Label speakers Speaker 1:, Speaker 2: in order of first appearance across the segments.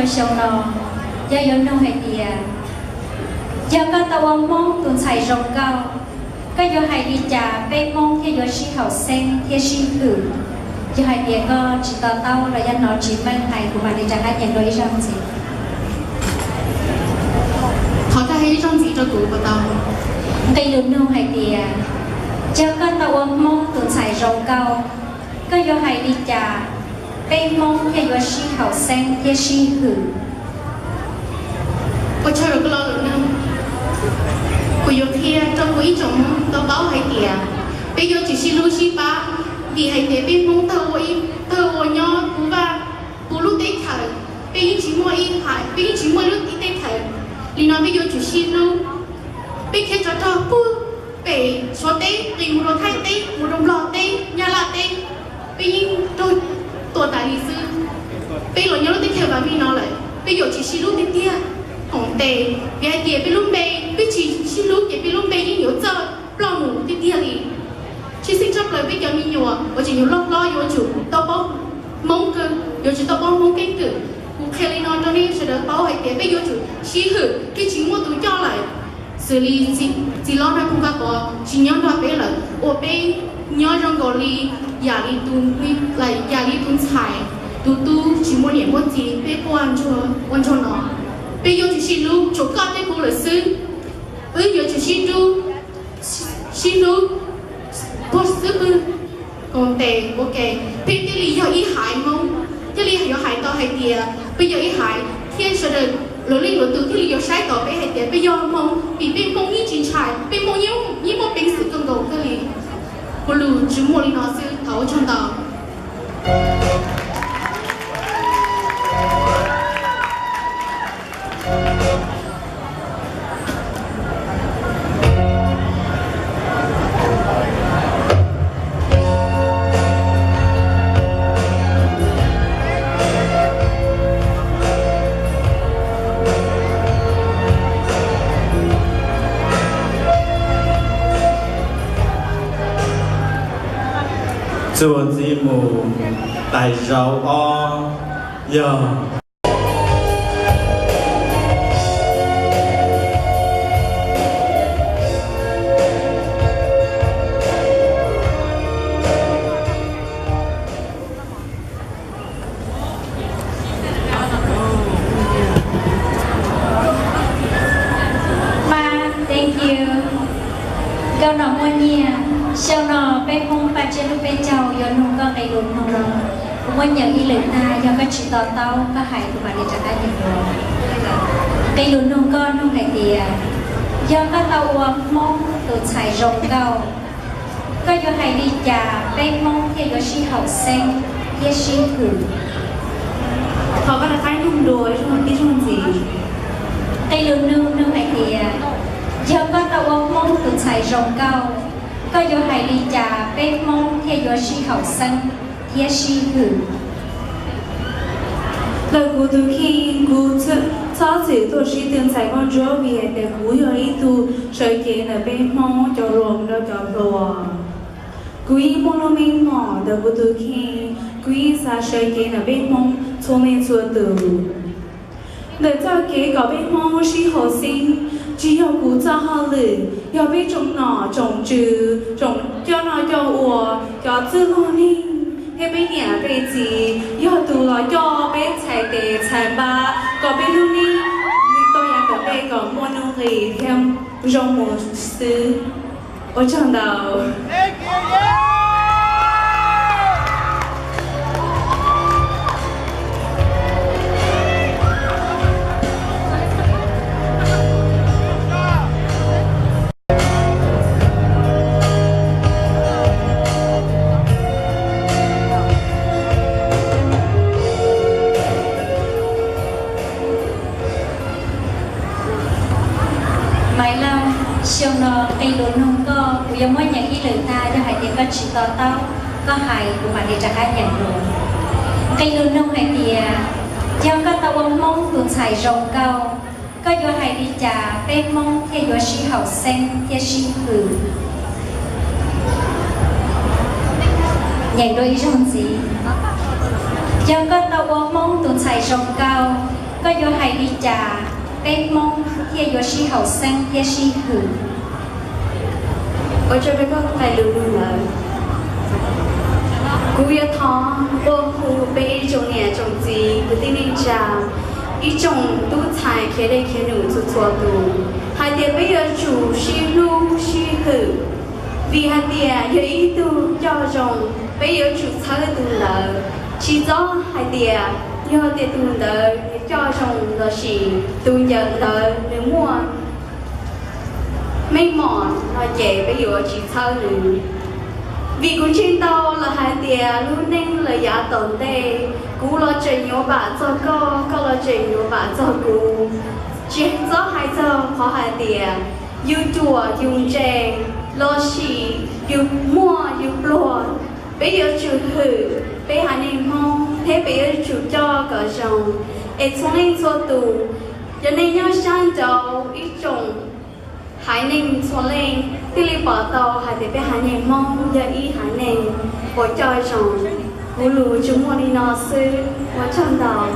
Speaker 1: siêu nọ do yếu nông hay địa do các tàu mong tuần xài rồng cao các do hai đi trà bê mong theo do sĩ hậu sen theo sĩ cử do hai địa có chỉ tàu là dân nó chỉ mang hai của bạn đi trà hai nhận đối rằng gì
Speaker 2: họ ta hay trong gì cho cụ của tàu
Speaker 1: cây lúa nông hay địa do các tàu mong tuần xài rồng cao các do hai đi trà bê mong theo do sĩ hậu sen theo sĩ cử
Speaker 2: cô chơi được lo được không cô yêu thiên trong quý trọng tao báo hay tiệt bây giờ chỉ xin lỗi xin ba vì hay tiệt bên mong tao nhỏ cú ba cú lúc tết thời bây giờ chỉ mua ít hải bây giờ chỉ mua lúc tết thời vì nó bây giờ chỉ xin lỗi bây giờ cho bố về số tết thì mua đồ thay tết mua đồ lọ tết nhà là tết bây giờ tôi tại lý sư bây giờ nhớ lúc tết thời và vì nó lại bây giờ chỉ xin lỗi tết tiệt hồng tề vì hai tiệt bên lúc bê bây chỉ xin lỗi tiệt bên lúc bê nhưng nhớ cho lo ngủ tết tiệt thì chỉ sinh chấp lời bây giờ mình nhớ我只有lo有主到包蒙个有只到包蒙根个我看了那张呢是的包还点被有主西河给情我都叫来xử lý chỉ lo ra không có chỉ nhớ ra bé là ở bên nhớ trong gọi li giả li tuôn lại giả li tuôn xài tu chỉ muốn niệm một gì bé quan cho nó bây giờ chỉ xin lu chỗ con bé cô là sư bây giờ chỉ xin lu có sức còn tệ ok bây giờ lý do ý hại không cái lý do hại to hay tiệt bây giờ ý hại thiên sẽ được lối lý lối từ lý do sai to bé hay tiệt bây giờ mong bị bên mong như chính trái bên mong như một bên sự công đầu cái lý cô lù chỉ muốn đi nó sư thấu trong tàu
Speaker 3: 做节目大肉哦哟。
Speaker 1: Câu nọ mua nhia, sau nọ bên hông ba trên lúc bên chầu, do nung con đầy đủ nung rồi. Cũng muốn nhận ý lực ta, do các chị tỏ tao, các hải của bạn đi trả cá nhận rồi. Đầy đủ nung con nung hải tìa, do các tàu mong từ xài rộng cầu. Có do hải đi trà, bên mong thì có sĩ hậu sen, kia sĩ cử.
Speaker 2: Họ có là cái nung đuổi, không biết không gì.
Speaker 1: Đầy đủ nung hải tìa. Do có tàu mong từ xài rộng cao, có do hải đi trà bên mong theo do sĩ hậu sân, theo sĩ cử.
Speaker 4: Lời của từ khi cụ cho chỉ tổ sĩ tương giải con chúa vì để cụ hiểu ý tu sợi kiến ở bên mong cho ruộng đó cho bùa. Quý mong nó mình mỏ để của từ khi quý xa sợi kiến ở bên mong cho mình chua tử. Để cho kế có bên mong sĩ hậu sinh chỉ có cụ cho họ lử, có biết trồng nọ trồng trừ, trồng cho nó cho ủa, cho tư lo ninh. Thế bên nhà bên gì, có tù lo cho bên chạy tế chạy ba, có bên lúc ninh, tôi nhà có bên có mua nông lì thêm rong một sư. Ở trong đầu.
Speaker 1: Siêu nó cây lúa nông có cũng giống như những ý lời ta cho hải tiền có chỉ to tao có hải của bạn để trả hai nhận rồi cây lúa nông hải tiền do có tàu mong tuần xài rộng cao có do hải đi trà bên mong theo do sĩ hậu sen theo sĩ cử nhận đôi trong gì do có tàu mong tuần xài rộng cao có do hay đi trà bên mong thiên do si hậu sang thiên si hử
Speaker 4: ở chỗ đó có tài liệu đủ lớn cú yêu thọ vô khu bê trong nhà trong gì của tin nên chào ý trong tu tài kia đây kia nụ tu tua tu hai tiệt bây giờ chủ si lu si hử vì hai tiệt giờ ý tu cho rồng bây giờ chủ thở tu lợ chỉ do hai tiệt do tiệt tu lợ cho rồng là gì tu nhận lợ nếu mua mấy mòn nó dễ bây giờ chỉ thở nữa vì cũng trên tàu là hai tiệt luôn nên là giá tổn tệ cú lo chuyện nhiều bà cho có lo chuyện nhiều bà cho cú chuyện gió hai giờ khó hai tiệt yêu chùa dùng chè lo xì yêu mua yêu lúa bây giờ chủ hử bây hai nên mong thế bây giờ chủ cho cỡ chồng et xuống lên số tù cho nên nhau sang cháu ít chồng hai nên xuống lên thì li bỏ tàu hai thì bây hai nên mong giờ ý hai nên bỏ cho chồng cú lù chúng mua đi nó sư bỏ chồng tàu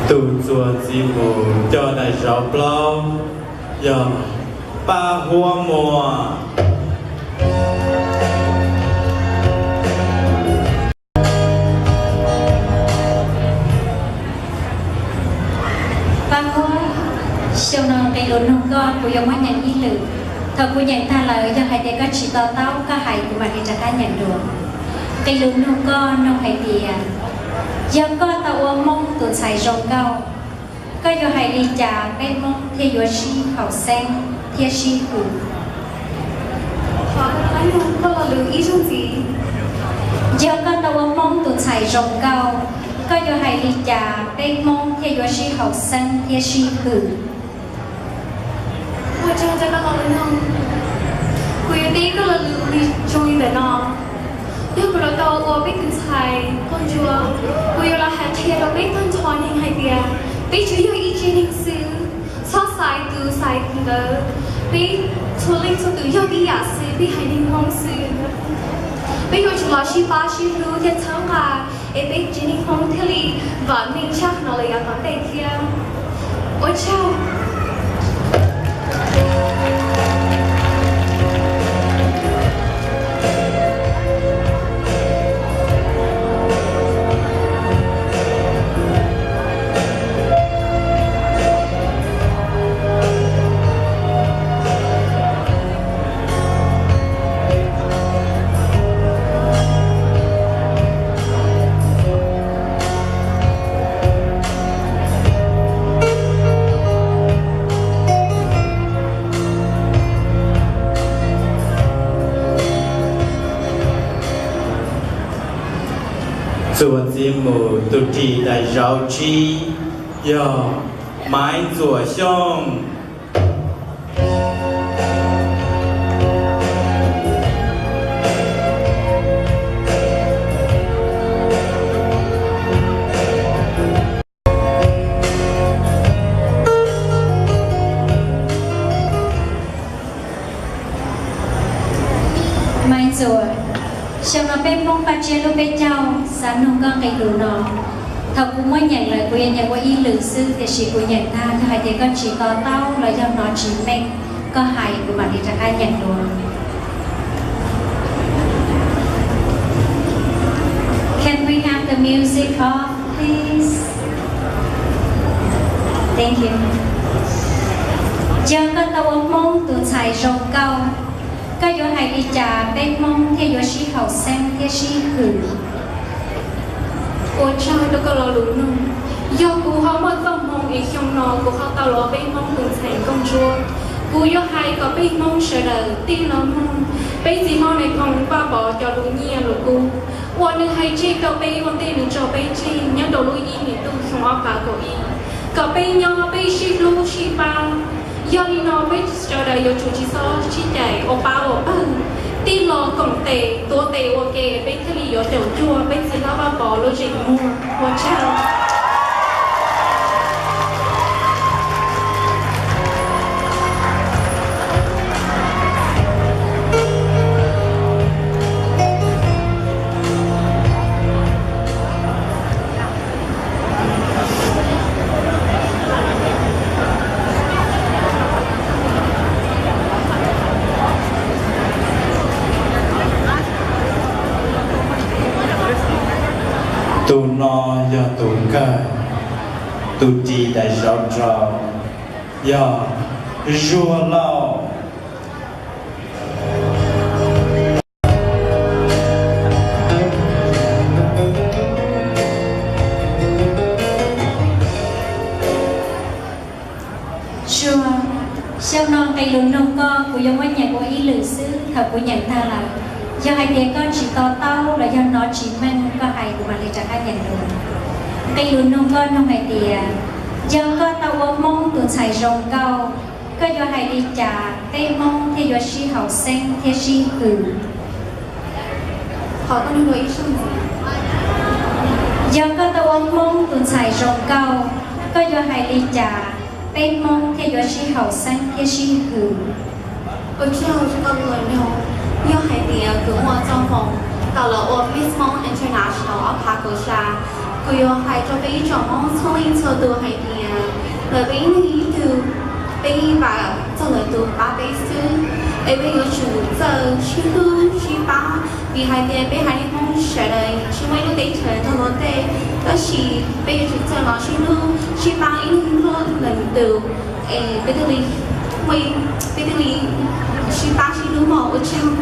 Speaker 3: tu chùa chi mù cho đại giáo plau giờ ba hoa mùa
Speaker 1: ba hoa siêu nó cây lớn không con của dòng anh nhận ý lử thật của nhận tha lời cho hai tiệt có chỉ tao tao có hay của mà đi trả cá nhận được cây lớn không con nó hay tiệt giờ có tao ôm mong tụi xài rồng cao có do hay đi trà bên mong theo do si hậu sen theo si hủ
Speaker 4: khó nói luôn có là lưu ý trong gì
Speaker 1: giờ có tao ôm mong tụi xài rồng cao có do hay đi trà bên mong theo do si hậu sen theo si hủ
Speaker 4: ôi trời ơi nó lên không quý tí có là lưu ý trong gì nó nhưng màเราตัวไม่ถึงใช้คนชัวคุยเราหาเทียเราไม่ต้นชอนยังไงเดียไปช่วยอีเจนิงซื้อชอบสายตูสายคุณเด้อไปชวนเล่นชวนตูยอดที่อยากซื้อไปให้ในห้องซื้อไปอยู่ชุดเราชีฟ้าชีรู้ที่ทั้งว่าเอไปเจนิงห้องที่ลีหวานนิ่งชักนอเลยอยากตัดเตะเทียมโอ้เจ้า
Speaker 3: chùa chi mù tu trì đại giáo chi giờ mãi chùa xong
Speaker 1: mai rồi sau nó bên mong phát triển lúc bên châu sáng nông con cây đủ nó thật cũng mới nhận lời của nhận của y lử sư thì chỉ của nhận tha cho hai thì con chỉ có tao là do nó chỉ mình có hại của bạn thì chẳng ai nhận luôn. Can we have the music off, please? Thank you. Giờ con tàu mong tụi xài rồng câu có do hai đi trà bên mong theo do si hậu sen theo si hử
Speaker 4: ôi trời đâu có lo lụt nữa do cụ họ mất vòng mong ý trong nó cụ họ tao lo bên mong tụi xài công chúa cụ do hai có bên mong sợ đời tin nó mong bên gì mong này còn ba bỏ cho lũ nhia lũ cụ ôi nữ hay chi có bên con tên cho bên chi nhớ đồ lũ y mình tu không áp cả cổ y có bên nhau bên chi lũ chi ba do đi nó bên cho đời yêu chủ chỉ so chi chạy ô ba
Speaker 2: tin lo cổng tề tua tề ok bên cái gì ở tiểu chua bên gì nó vào bỏ lô trình mua chào
Speaker 3: tu no do tu cơ tu trì đại rau rau do rùa lao
Speaker 1: chùa sau non cây lúa nông con của giống anh nhà của ý lử sư thật của nhận ta là do hai đứa con chỉ to tao là do nó chỉ mang có hai của bạn để trả hai nhận được cây lúa nông con nông hai đứa do có tao ôm mong tuần xài rồng cao có do hai đi trả cây mong theo do si hậu xanh theo si hử
Speaker 2: họ có những ý xong
Speaker 1: do có tao ôm mong tuần xài rồng cao có do hai đi trả cây mong theo do si hậu xanh theo si hử
Speaker 2: ở chiều cho con người nhau do hai đứa cứ mua trong phòng到了 Office Mall International ở Pakistan cứ do hai cho bé cho mong thông tin cho từ hai đứa là bé này từ bé và cho là từ ba bé sư ấy bé có chủ giờ chi hư chi ba vì hai đứa bé hai đứa mong sẽ là chỉ mấy đứa đấy chơi thằng nó đấy đó chỉ bé chủ giờ nó chi hư chi ba ý luôn lần từ bé từ đi mấy bé từ đi chi ba chi hư màu ở trong